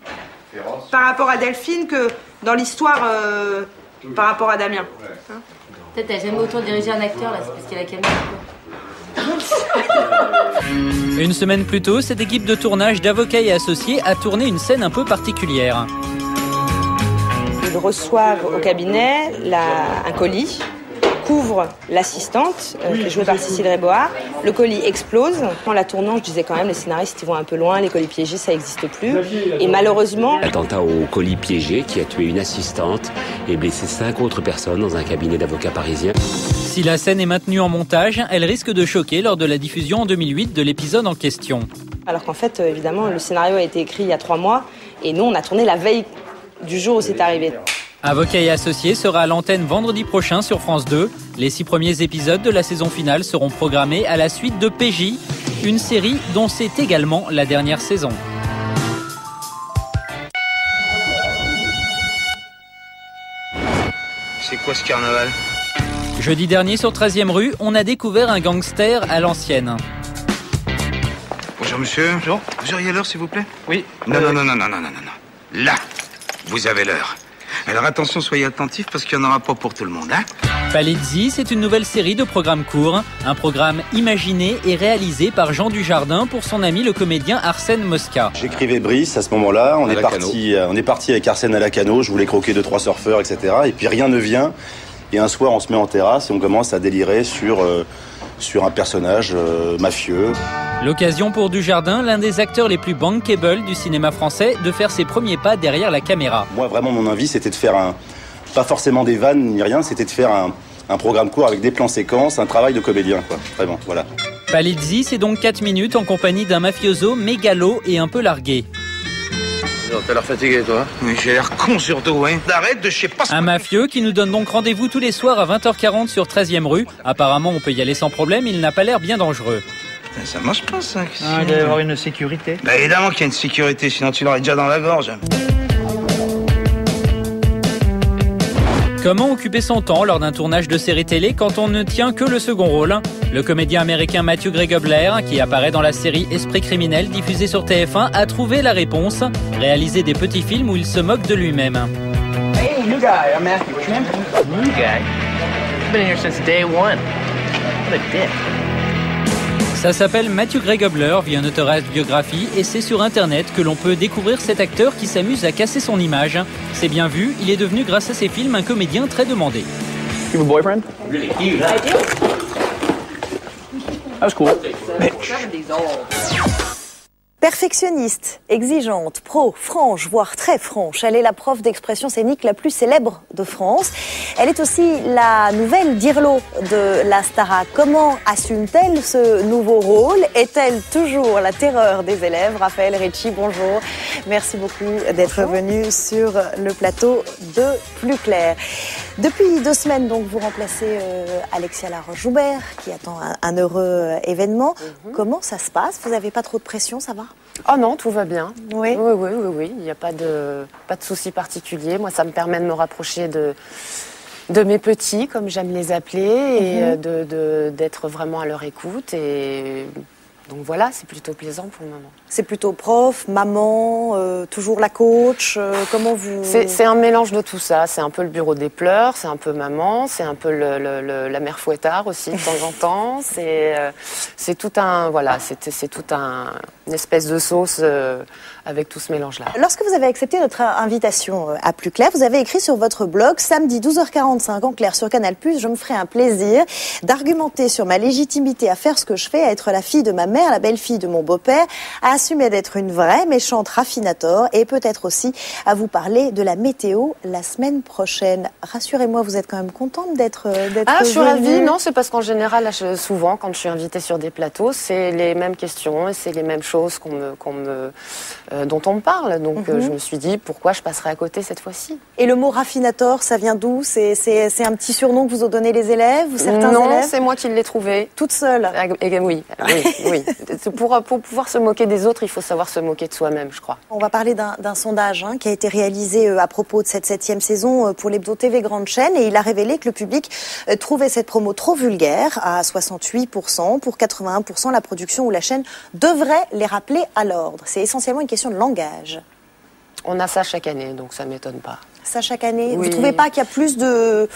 S1: par rapport à Delphine que dans l'histoire par rapport à Damien. Hein?
S6: Peut-être t'as jamais autant dirigé un acteur, là, c'est parce qu'il y a la caméra.
S4: Une semaine plus tôt, cette équipe de tournage d'Avocats et Associés a tourné une scène un peu particulière.
S1: Ils reçoivent au cabinet un colis, couvre l'assistante, qui est jouée par Cécile Réboard. Le colis explose. En la tournant, je disais quand même, les scénaristes ils vont un peu loin, les colis piégés, ça n'existe plus. Et malheureusement...
S8: L'attentat au colis piégé qui a tué une assistante et blessé 5 autres personnes dans un cabinet d'avocats parisiens.
S4: Si la scène est maintenue en montage, elle risque de choquer lors de la diffusion en 2008 de l'épisode en question.
S1: Alors qu'en fait, évidemment, le scénario a été écrit il y a 3 mois et nous, on a tourné la veille du jour où c'est arrivé.
S4: Avocats et Associés sera à l'antenne vendredi prochain sur France 2. Les 6 premiers épisodes de la saison finale seront programmés à la suite de PJ, une série dont c'est également la dernière saison.
S9: C'est quoi ce carnaval?
S4: Jeudi dernier sur 13e rue, on a découvert un gangster à l'ancienne.
S9: Bonjour monsieur. Bonjour. Vous auriez l'heure s'il vous plaît?
S22: Oui.
S9: Non. Là, vous avez l'heure. Alors attention, soyez attentifs parce qu'il n'y en aura pas pour tout le monde, hein?
S4: Palizzi, c'est une nouvelle série de programmes courts. Un programme imaginé et réalisé par Jean Dujardin pour son ami le comédien Arsène Mosca.
S10: J'écrivais Brice à ce moment-là. On est parti avec Arsène à la Cano. Je voulais croquer 2-3 surfeurs, etc. Et puis rien ne vient. Et un soir, on se met en terrasse et on commence à délirer sur un personnage mafieux.
S4: L'occasion pour Dujardin, l'un des acteurs les plus bankable du cinéma français, de faire ses premiers pas derrière la caméra.
S10: Moi, vraiment, mon envie, c'était de faire pas forcément des vannes ni rien, c'était de faire un programme court avec des plans séquences, un travail de comédien, quoi. Vraiment, voilà.
S4: Palizzi, c'est donc 4 minutes en compagnie d'un mafioso mégalo et un peu largué.
S9: T'as l'air fatigué, toi? Oui, j'ai l'air con surtout, hein. Arrête de je sais pas...
S4: Un mafieux qui nous donne donc rendez-vous tous les soirs à 20h40 sur 13e rue. Apparemment, on peut y aller sans problème, il n'a pas l'air bien dangereux.
S9: Ça marche pas, ça.
S22: Il doit y avoir une sécurité.
S9: Bah évidemment qu'il y a une sécurité, sinon tu l'aurais déjà dans la gorge.
S4: Comment occuper son temps lors d'un tournage de série télé quand on ne tient que le second rôle ? Le comédien américain Matthew Gray Gubler, qui apparaît dans la série Esprit criminel diffusée sur TF1, a trouvé la réponse. Réaliser des petits films où il se moque de lui-même.
S12: Hey, new guy, I'm Matthew. What you name? New guy? I've been here since day one. What a dick.
S4: Ça s'appelle Matthew Gray Gubler, via une autobiographie, et c'est sur internet que l'on peut découvrir cet acteur qui s'amuse à casser son image. C'est bien vu, il est devenu grâce à ses films un comédien très demandé.
S12: You have a boyfriend? Really cute, huh? I do. That was cool. Bitch.
S2: Perfectionniste, exigeante, pro, franche, voire très franche, elle est la prof d'expression scénique la plus célèbre de France. Elle est aussi la nouvelle Dirlo de la Starac. Comment assume-t-elle ce nouveau rôle? Est-elle toujours la terreur des élèves? Raphaël Ricci, bonjour. Merci beaucoup d'être venu sur le plateau de Plus Clair. Depuis 2 semaines, donc, vous remplacez Alexia Laroche-Joubert, qui attend un heureux événement. Comment ça se passe? Vous n'avez pas trop de pression, ça va?
S13: Oh non, tout va bien.
S2: Oui.
S13: Oui. Il n'y a pas de souci particulier. Moi, ça me permet de me rapprocher de mes petits, comme j'aime les appeler, et d'être vraiment à leur écoute. Et donc voilà, c'est plutôt plaisant pour le moment.
S2: C'est plutôt prof, maman, toujours la coach, comment vous...
S13: C'est un mélange de tout ça. C'est un peu le bureau des pleurs, c'est un peu maman, c'est un peu la mère fouettard aussi de temps en temps. C'est tout un... Voilà, c'est tout une espèce de sauce avec tout ce mélange-là.
S2: Lorsque vous avez accepté notre invitation à Plus Clair, vous avez écrit sur votre blog, samedi 12h45 en clair sur Canal+, je me ferai un plaisir d'argumenter sur ma légitimité à faire ce que je fais, à être la fille de ma mère, la belle-fille de mon beau-père, à assumer d'être une vraie méchante raffinator et peut-être aussi à vous parler de la météo la semaine prochaine. Rassurez-moi, vous êtes quand même contente d'être
S13: je suis ravie. Non, c'est parce qu'en général, souvent, quand je suis invitée sur des plateaux, c'est les mêmes questions et c'est les mêmes choses dont on me parle. Donc je me suis dit, pourquoi je passerais à côté cette fois-ci?
S2: Et le mot raffinator, ça vient d'où? C'est un petit surnom que vous ont donné les élèves ou certains élèves?
S13: Non, c'est moi qui l'ai trouvé.
S2: Toute seule?
S13: Oui. Pour pouvoir se moquer des autres, il faut savoir se moquer de soi-même, je crois.
S2: On va parler d'un sondage qui a été réalisé à propos de cette 7e saison pour l'Hebdo TV Grande Chaîne, et il a révélé que le public trouvait cette promo trop vulgaire à 68%. Pour 81%, la production ou la chaîne devrait les rappeler à l'ordre. C'est essentiellement une question de langage.
S13: On a ça chaque année, donc ça ne m'étonne pas.
S2: Ça chaque année?
S13: Oui.
S2: Vous ne trouvez pas qu'il y a plus de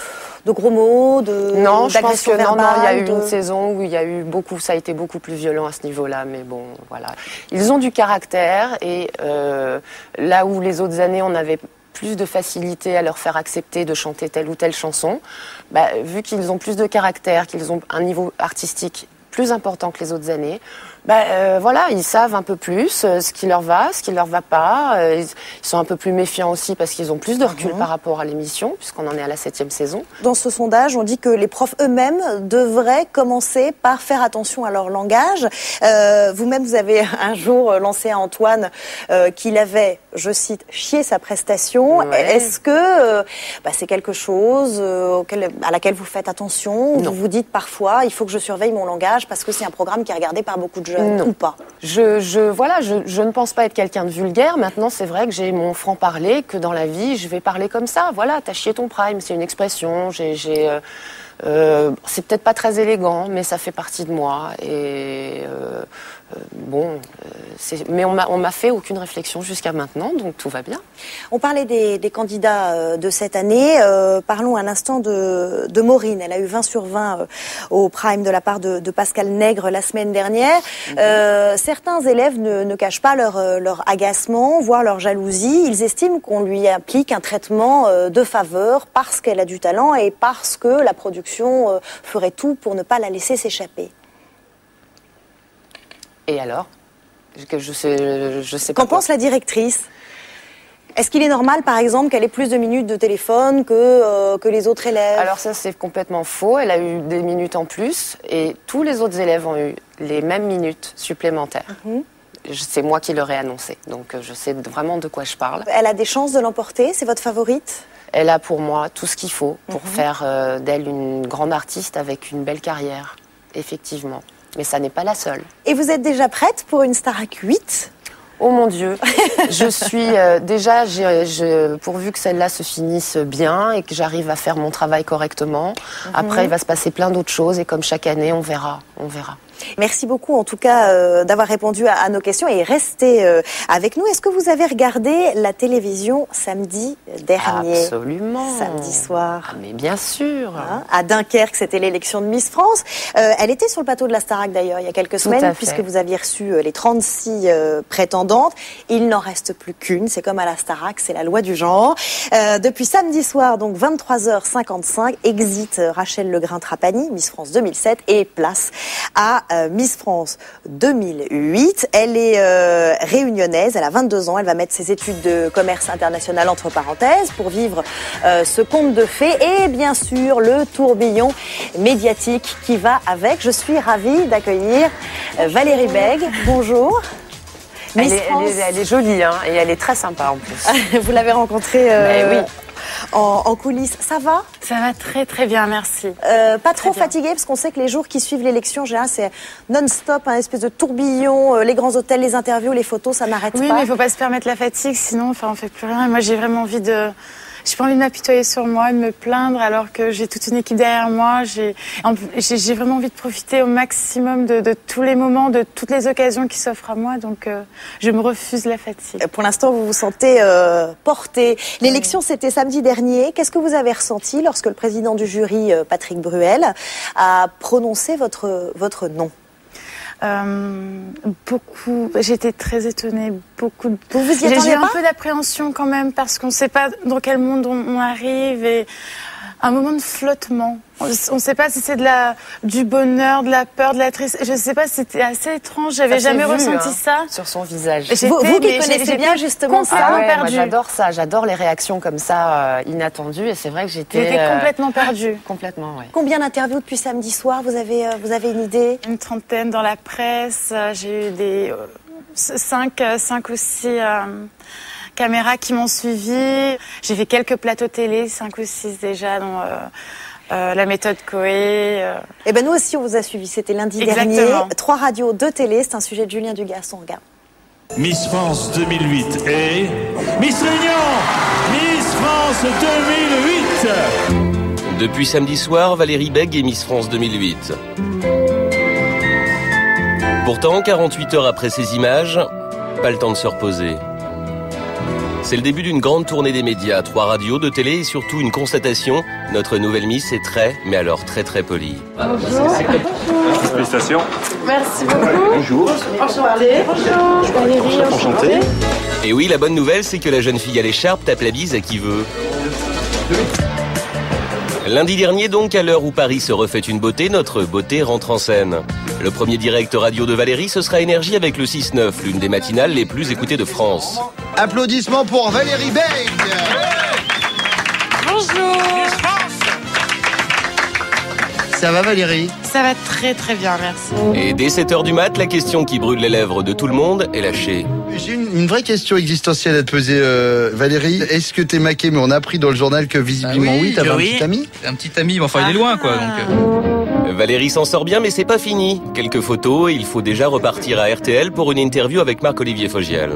S2: gros mots,
S13: Non, je pense que
S2: verbale,
S13: non, il y a eu une saison où il y a eu ça a été beaucoup plus violent à ce niveau-là, mais bon, voilà. Ils ont du caractère, et là où les autres années, on avait plus de facilité à leur faire accepter de chanter telle ou telle chanson, vu qu'ils ont plus de caractère, qu'ils ont un niveau artistique plus important que les autres années, voilà, ils savent un peu plus ce qui leur va pas. Ils sont un peu plus méfiants aussi parce qu'ils ont plus de recul par rapport à l'émission, puisqu'on en est à la 7e saison.
S2: Dans ce sondage, on dit que les profs eux-mêmes devraient commencer par faire attention à leur langage. Vous-même, vous avez un jour lancé à Antoine qu'il avait, je cite, chié sa prestation. Ouais. Est-ce que c'est quelque chose à laquelle vous faites attention, ou vous vous dites parfois, il faut que je surveille mon langage parce que c'est un programme qui est regardé par beaucoup de jeunes?
S13: Non.
S2: Ou pas?
S13: Je ne pense pas être quelqu'un de vulgaire. Maintenant, c'est vrai que j'ai mon franc-parler, que dans la vie, je vais parler comme ça. Voilà, t'as chié ton prime, c'est une expression. C'est peut-être pas très élégant, mais ça fait partie de moi. Et mais on m'a fait aucune réflexion jusqu'à maintenant, donc tout va bien.
S2: On parlait des candidats de cette année. Parlons un instant de Maureen. Elle a eu 20 sur 20 au prime de la part de Pascal Nègre la semaine dernière. Certains élèves ne cachent pas leur agacement, voire leur jalousie. Ils estiment qu'on lui applique un traitement de faveur parce qu'elle a du talent et parce que la production ferait tout pour ne pas la laisser s'échapper.
S13: Et alors? Je sais pas.
S2: Qu'en pense la directrice? Est-ce qu'il est normal, par exemple, qu'elle ait plus de minutes de téléphone que les autres élèves?
S13: Alors ça, c'est complètement faux. Elle a eu des minutes en plus et tous les autres élèves ont eu les mêmes minutes supplémentaires. C'est moi qui leur ai annoncé, donc je sais vraiment de quoi je parle.
S2: Elle a des chances de l'emporter? C'est votre favorite?
S13: Elle a pour moi tout ce qu'il faut pour faire d'elle une grande artiste avec une belle carrière, effectivement. Mais ça n'est pas la seule.
S2: Et vous êtes déjà prête pour une Starac 8?
S13: Oh mon Dieu, je suis déjà, pourvu que celle-là se finisse bien et que j'arrive à faire mon travail correctement. Après, il va se passer plein d'autres choses et comme chaque année, on verra.
S2: Merci beaucoup en tout cas d'avoir répondu à nos questions et restez avec nous. Est-ce que vous avez regardé la télévision samedi dernier?
S13: Absolument.
S2: Samedi soir.
S13: Mais bien sûr.
S2: À Dunkerque, c'était l'élection de Miss France. Elle était sur le plateau de la Starac d'ailleurs il y a quelques semaines puisque vous aviez reçu les 36 prétendantes. Il n'en reste plus qu'une. C'est comme à la Starac, c'est la loi du genre. Depuis samedi soir, donc 23h55, exit Rachel Legrain-Trapani, Miss France 2007 et place à Miss France 2008. Elle est réunionnaise, elle a 22 ans, elle va mettre ses études de commerce international entre parenthèses pour vivre ce conte de fées et bien sûr le tourbillon médiatique qui va avec. Je suis ravie d'accueillir Valérie Bègue. Bonjour.
S13: Elle est jolie et elle est très sympa en plus.
S2: Vous l'avez rencontrée
S13: oui.
S2: En coulisses. Ça va?
S11: Ça va très très bien, merci.
S2: Pas trop fatigué parce qu'on sait que les jours qui suivent l'élection, en général, c'est non-stop, un espèce de tourbillon, les grands hôtels, les interviews, les photos, ça n'arrête pas.
S11: Oui, mais il ne faut pas se permettre la fatigue, sinon on ne fait plus rien. Et moi, j'ai vraiment envie de... J'ai pas envie de m'apitoyer sur moi, de me plaindre alors que j'ai toute une équipe derrière moi. J'ai vraiment envie de profiter au maximum de tous les moments, de toutes les occasions qui s'offrent à moi. Donc, je me refuse la fatigue.
S2: Pour l'instant, vous vous sentez porté. L'élection, c'était samedi dernier. Qu'est-ce que vous avez ressenti lorsque le président du jury, Patrick Bruel, a prononcé votre nom?
S11: Beaucoup. J'étais très étonnée. Beaucoup.
S2: Vous y attendez pas?
S11: J'ai un peu d'appréhension quand même parce qu'on ne sait pas dans quel monde on arrive et un moment de flottement. On ne sait pas si c'est du bonheur, de la peur, de la tristesse. Je ne sais pas, c'était assez étrange. J'avais jamais ressenti ça
S13: sur son visage.
S2: Vous qui connaissez bien justement ça.
S11: Perdue.
S13: Moi, j'adore ça. J'adore les réactions comme ça inattendues. Et c'est vrai que j'étais
S11: complètement perdue.
S13: Complètement, oui.
S2: Combien d'interviews depuis samedi soir? Vous avez une idée?
S11: Une trentaine dans la presse. J'ai eu des 5 ou 6 caméras qui m'ont suivi. J'ai fait quelques plateaux télé, 5 ou 6 déjà, dont la méthode Coé.
S2: Eh ben nous aussi on vous a suivi, c'était lundi dernier. 3 radios, 2 télé, c'est un sujet de Julien Dugas, on regarde.
S14: Miss France 2008 et Miss Réunion, Miss France 2008.
S15: Depuis samedi soir, Valérie Bègue est Miss France 2008. Pourtant, 48 heures après ces images, pas le temps de se reposer. C'est le début d'une grande tournée des médias, 3 radios, 2 télé et surtout une constatation. Notre nouvelle Miss est mais alors très polie.
S11: Bonjour.
S14: Félicitations.
S11: Merci beaucoup.
S14: Bonjour.
S11: Enchantée. Bonjour. Valérie, enchantée.
S15: Et oui, la bonne nouvelle, c'est que la jeune fille à l'écharpe tape la bise à qui veut. Lundi dernier donc, à l'heure où Paris se refait une beauté, notre beauté rentre en scène. Le premier direct radio de Valérie, ce sera Énergie avec le 6-9, l'une des matinales les plus écoutées de France.
S16: Applaudissements pour Valérie Bègue.
S11: Bonjour.
S16: Ça va Valérie?
S11: Ça va très bien, merci.
S15: Et dès 7h du mat, la question qui brûle les lèvres de tout le monde est lâchée.
S16: J'ai une vraie question existentielle à te poser, Valérie. Est-ce que t'es maquée? Mais on a appris dans le journal que visiblement oui, t'avais un petit ami.
S17: Un petit ami, mais enfin il est loin quoi. Donc,
S15: Valérie s'en sort bien, mais c'est pas fini. Quelques photos et il faut déjà repartir à RTL pour une interview avec Marc-Olivier Fogiel.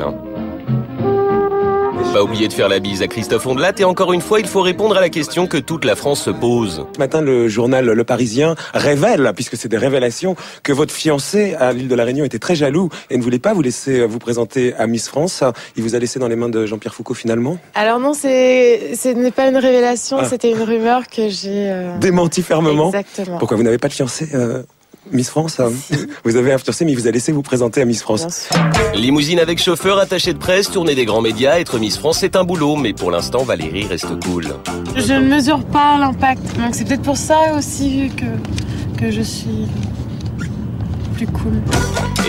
S15: Pas oublier de faire la bise à Christophe Ondelat et encore une fois, il faut répondre à la question que toute la France se pose.
S18: Ce matin, le journal Le Parisien révèle, puisque c'est des révélations, que votre fiancé à l'île de la Réunion était très jaloux et ne voulait pas vous laisser vous présenter à Miss France. Il vous a laissé dans les mains de Jean-Pierre Foucault finalement?
S11: Alors non, ce n'est pas une révélation, c'était une rumeur que j'ai...
S18: Démenti fermement?
S11: Exactement.
S18: Pourquoi vous n'avez pas de fiancé Miss France, vous avez un fiancé, mais il vous a laissé vous présenter à Miss France.
S15: Limousine avec chauffeur, attaché de presse, tournée des grands médias, être Miss France, c'est un boulot. Mais pour l'instant, Valérie reste cool.
S11: Je ne mesure pas l'impact. Donc c'est peut-être pour ça aussi que je suis plus cool.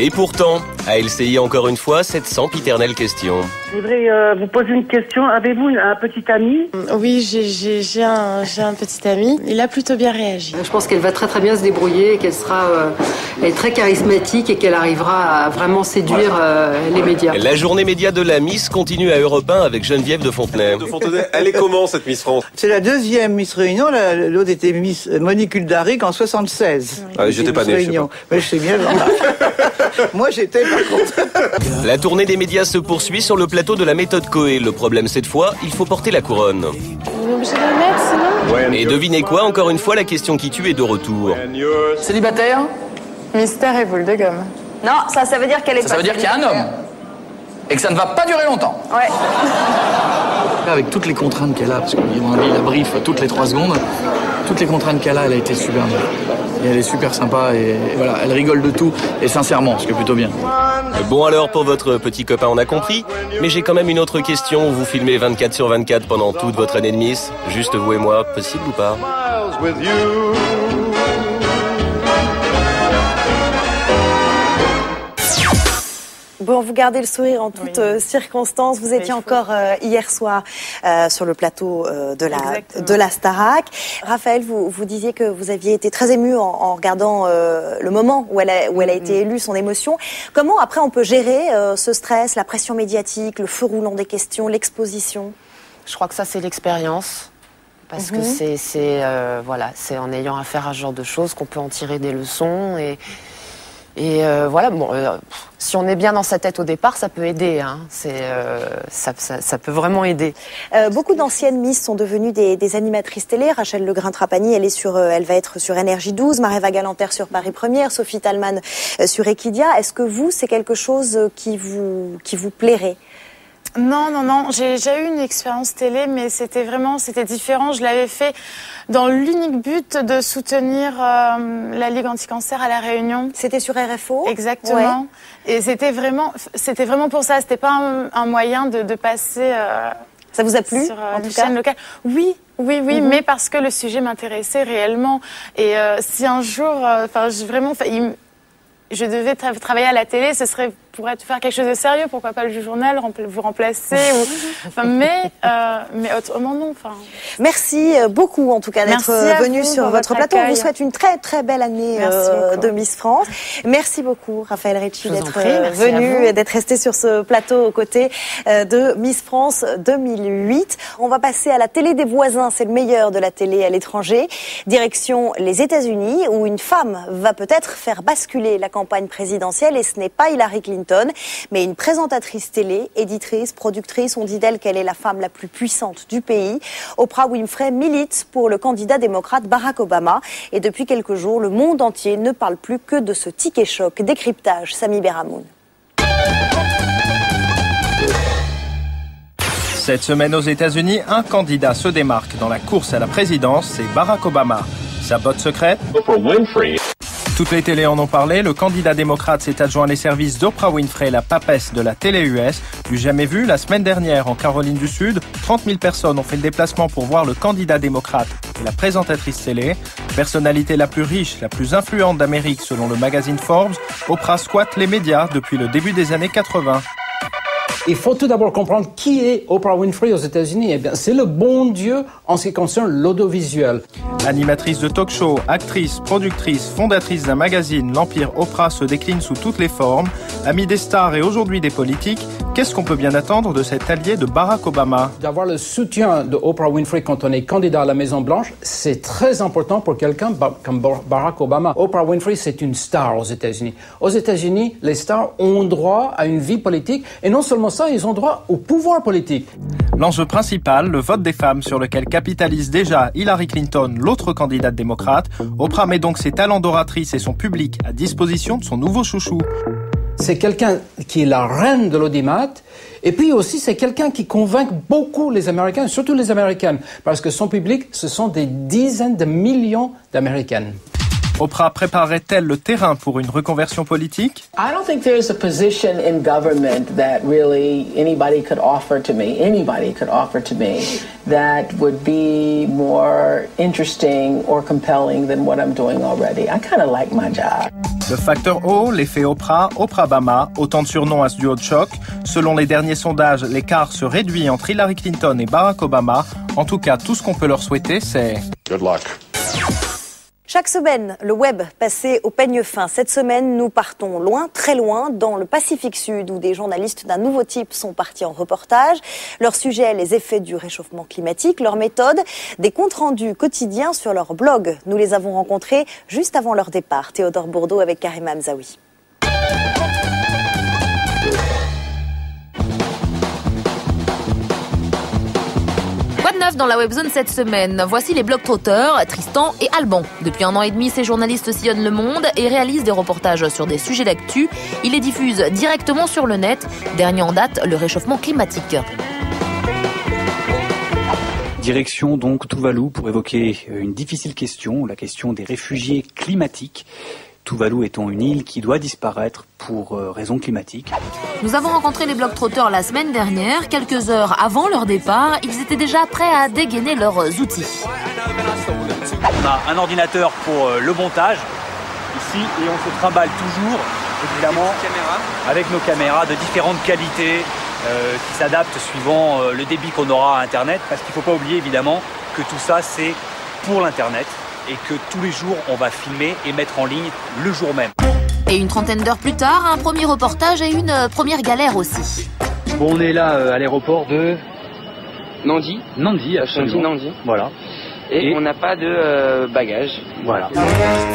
S15: Et pourtant, à LCI encore une fois, cette sempiternelle question.
S19: Je voudrais vous poser une question. Avez-vous un petit ami?
S11: Oui, j'ai un petit ami. Il a plutôt bien réagi.
S21: Je pense qu'elle va très bien se débrouiller, qu'elle sera elle est très charismatique et qu'elle arrivera à vraiment séduire les médias.
S15: La journée média de la Miss continue à Europe 1 avec Geneviève de Fontenay.
S29: Elle est comment cette Miss France?
S30: C'est la deuxième Miss Réunion. L'autre était Miss Monique Uldaric en 76.
S29: Ah, j'étais pas né.
S30: Mais je sais bien. Moi j'étais
S15: La tournée des médias se poursuit sur le plateau de la méthode Coé. Le problème cette fois, il faut porter la couronne.
S11: On est obligé de le mettre sinon.
S15: Et devinez quoi, encore une fois, la question qui tue est de retour.
S12: Célibataire?
S11: Mystère et boule de gomme.
S3: Non, ça veut dire qu'elle est
S12: Ça veut dire qu'il y a un homme. Et que ça ne va pas durer longtemps.
S3: Ouais.
S12: Avec toutes les contraintes qu'elle a, parce qu'à mon avis, la brief toutes les 3 secondes, toutes les contraintes qu'elle a, elle a été superbe. Et elle est super sympa et voilà, elle rigole de tout et sincèrement, ce qui est plutôt bien.
S15: Bon alors, pour votre petit copain, on a compris. Mais j'ai quand même une autre question. Vous filmez 24/24 pendant toute votre année de Miss. Juste vous et moi, possible ou pas?
S2: Bon, vous gardez le sourire en toutes circonstances. Vous étiez encore hier soir sur le plateau de la Starac. Raphaël, vous disiez que vous aviez été très ému en regardant le moment où elle a été élue, son émotion. Comment après on peut gérer ce stress, la pression médiatique, le feu roulant des questions, l'exposition?
S13: Je crois que ça c'est l'expérience. Parce que c'est en ayant affaire à ce genre de choses qu'on peut en tirer des leçons et voilà, bon, si on est bien dans sa tête au départ, ça peut aider. Hein. Ça peut vraiment aider.
S2: Beaucoup d'anciennes Miss sont devenues des animatrices télé. Rachel Legrin-Trapani, elle va être sur NRJ12. Maréva Galanter sur Paris Première. Sophie Talman sur Equidia. Est-ce que vous, c'est quelque chose qui vous plairait?
S11: Non. J'ai déjà eu une expérience télé, mais c'était différent. Je l'avais fait dans l'unique but de soutenir la Ligue anti-cancer à La Réunion.
S2: C'était sur RFO?
S11: Exactement. Ouais. Et c'était vraiment pour ça. C'était pas un moyen de passer.
S2: Ça vous a plu
S11: sur une chaîne locale? Oui, mais parce que le sujet m'intéressait réellement. Et si un jour, je devais travailler à la télé, ce serait pour faire quelque chose de sérieux, pourquoi pas le journal, vous remplacer, mais autrement non.
S2: Merci beaucoup en tout cas d'être venu sur votre plateau. On vous souhaite une très très belle année de Miss France. Merci beaucoup Raphaël Ricci d'être venu et d'être resté sur ce plateau aux côtés de Miss France 2008. On va passer à la télé des voisins, c'est le meilleur de la télé à l'étranger. Direction les États-Unis où une femme va peut-être faire basculer la campagne présidentielle et ce n'est pas Hillary Clinton, mais une présentatrice télé, éditrice, productrice. On dit d'elle qu'elle est la femme la plus puissante du pays. Oprah Winfrey milite pour le candidat démocrate Barack Obama. Et depuis quelques jours, le monde entier ne parle plus que de ce ticket choc. Décryptage, Sami Beramoun.
S5: Cette semaine aux États-Unis, un candidat se démarque dans la course à la présidence, c'est Barack Obama. Sa botte secrète ? Oprah Winfrey. Toutes les télés en ont parlé. Le candidat démocrate s'est adjoint les services d'Oprah Winfrey, la papesse de la télé US. Du jamais vu, la semaine dernière, en Caroline du Sud, 30 000 personnes ont fait le déplacement pour voir le candidat démocrate et la présentatrice télé. Personnalité la plus riche, la plus influente d'Amérique selon le magazine Forbes, Oprah squatte les médias depuis le début des années 80.
S7: Il faut tout d'abord comprendre qui est Oprah Winfrey aux États-Unis. Eh bien, c'est le bon Dieu en ce qui concerne l'audiovisuel.
S5: Animatrice de talk-show, actrice, productrice, fondatrice d'un magazine, l'empire Oprah se décline sous toutes les formes. Amie des stars et aujourd'hui des politiques, qu'est-ce qu'on peut bien attendre de cet allié de Barack Obama ?
S7: D'avoir le soutien de Oprah Winfrey quand on est candidat à la Maison-Blanche, c'est très important pour quelqu'un comme Barack Obama. Oprah Winfrey, c'est une star aux États-Unis. Aux États-Unis, les stars ont droit à une vie politique et non seulement ça, ils ont droit au pouvoir politique.
S5: L'enjeu principal, le vote des femmes sur lequel capitalise déjà Hillary Clinton, l'autre candidate démocrate. Oprah met donc ses talents d'oratrice et son public à disposition de son nouveau chouchou.
S7: C'est quelqu'un qui est la reine de l'audimat. Et puis aussi, c'est quelqu'un qui convainc beaucoup les Américains, surtout les Américaines, parce que son public, ce sont des dizaines de millions d'Américaines.
S5: Oprah préparerait-elle le terrain pour une reconversion politique?
S20: I don't think there's a position in government that really anybody could offer to me that would be more interesting or compelling than what I'm doing already. I kind of like my job.
S5: Le facteur O, l'effet Oprah, Oprah-Bama, autant de surnoms à ce duo de choc. Selon les derniers sondages, l'écart se réduit entre Hillary Clinton et Barack Obama. En tout cas, tout ce qu'on peut leur souhaiter, c'est... Good luck.
S2: Chaque semaine, le web passé au peigne fin. Cette semaine, nous partons loin, très loin, dans le Pacifique Sud, où des journalistes d'un nouveau type sont partis en reportage. Leur sujet, les effets du réchauffement climatique. Leur méthode, des comptes rendus quotidiens sur leur blog. Nous les avons rencontrés juste avant leur départ. Théodore Bourdeau avec Karim Hamzaoui.
S1: neuf dans la webzone cette semaine. Voici les globetrotters Tristan et Alban. Depuis 1 an et demi, ces journalistes sillonnent le monde et réalisent des reportages sur des sujets d'actu. Ils les diffusent directement sur le net. Dernier en date, le réchauffement climatique.
S3: Direction donc Tuvalu pour évoquer une difficile question, la question des réfugiés climatiques. Tuvalu étant une île qui doit disparaître pour raisons climatiques.
S1: Nous avons rencontré les globetrotters la semaine dernière. Quelques heures avant leur départ, ils étaient déjà prêts à dégainer leurs outils.
S3: On a un ordinateur pour le montage ici et on se trimballe toujours, évidemment, avec nos caméras de différentes qualités qui s'adaptent suivant le débit qu'on aura à Internet. Parce qu'il ne faut pas oublier évidemment que tout ça c'est pour l'Internet. Et que tous les jours, on va filmer et mettre en ligne le jour même.
S1: Et une trentaine d'heures plus tard, un premier reportage et une première galère aussi.
S3: Bon, on est là à l'aéroport de...
S6: Nandi.
S3: Nandi, absolument.
S6: Nandi.
S3: Voilà.
S6: Et on n'a pas de bagages.
S3: Voilà.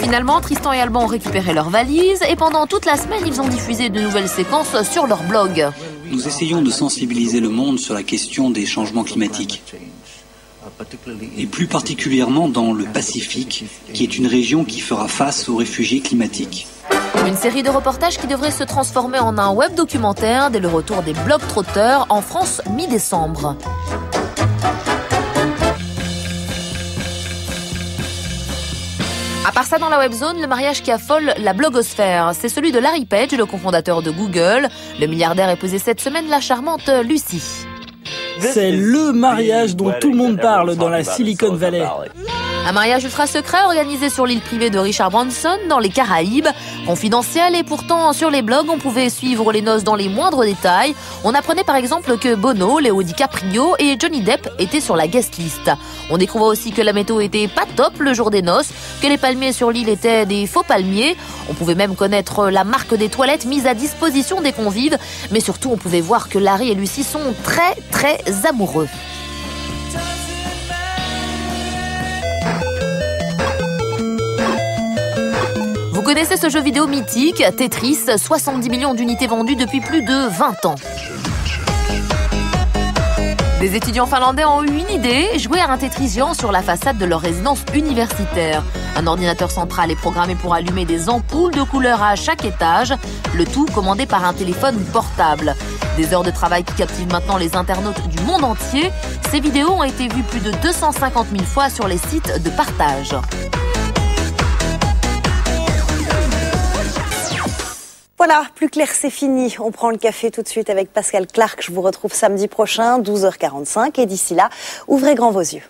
S1: Finalement, Tristan et Alban ont récupéré leurs valises et pendant toute la semaine, ils ont diffusé de nouvelles séquences sur leur blog.
S8: Nous essayons de sensibiliser le monde sur la question des changements climatiques. Et plus particulièrement dans le Pacifique, qui est une région qui fera face aux réfugiés climatiques.
S1: Une série de reportages qui devrait se transformer en un web documentaire dès le retour des globetrotters en France mi-décembre. À part ça, dans la webzone, le mariage qui affole la blogosphère, c'est celui de Larry Page, le cofondateur de Google. Le milliardaire épousait cette semaine la charmante Lucy.
S23: C'est le mariage dont tout le monde parle dans la Silicon Valley.
S1: Un mariage ultra secret organisé sur l'île privée de Richard Branson dans les Caraïbes. Confidentiel et pourtant sur les blogs on pouvait suivre les noces dans les moindres détails. On apprenait par exemple que Bono, Léo DiCaprio et Johnny Depp étaient sur la guest list. On découvrait aussi que la météo était pas top le jour des noces, que les palmiers sur l'île étaient des faux palmiers. On pouvait même connaître la marque des toilettes mise à disposition des convives. Mais surtout on pouvait voir que Larry et Lucy sont très très amoureux. Vous connaissez ce jeu vidéo mythique, Tetris, 70 millions d'unités vendues depuis plus de 20 ans. Des étudiants finlandais ont eu une idée, jouer à un Tetris géant sur la façade de leur résidence universitaire. Un ordinateur central est programmé pour allumer des ampoules de couleurs à chaque étage, le tout commandé par un téléphone portable. Des heures de travail qui captivent maintenant les internautes du monde entier. Ces vidéos ont été vues plus de 250 000 fois sur les sites de partage.
S2: Voilà, plus clair, c'est fini. On prend le café tout de suite avec Pascal Clark. Je vous retrouve samedi prochain, 12h45. Et d'ici là, ouvrez grand vos yeux.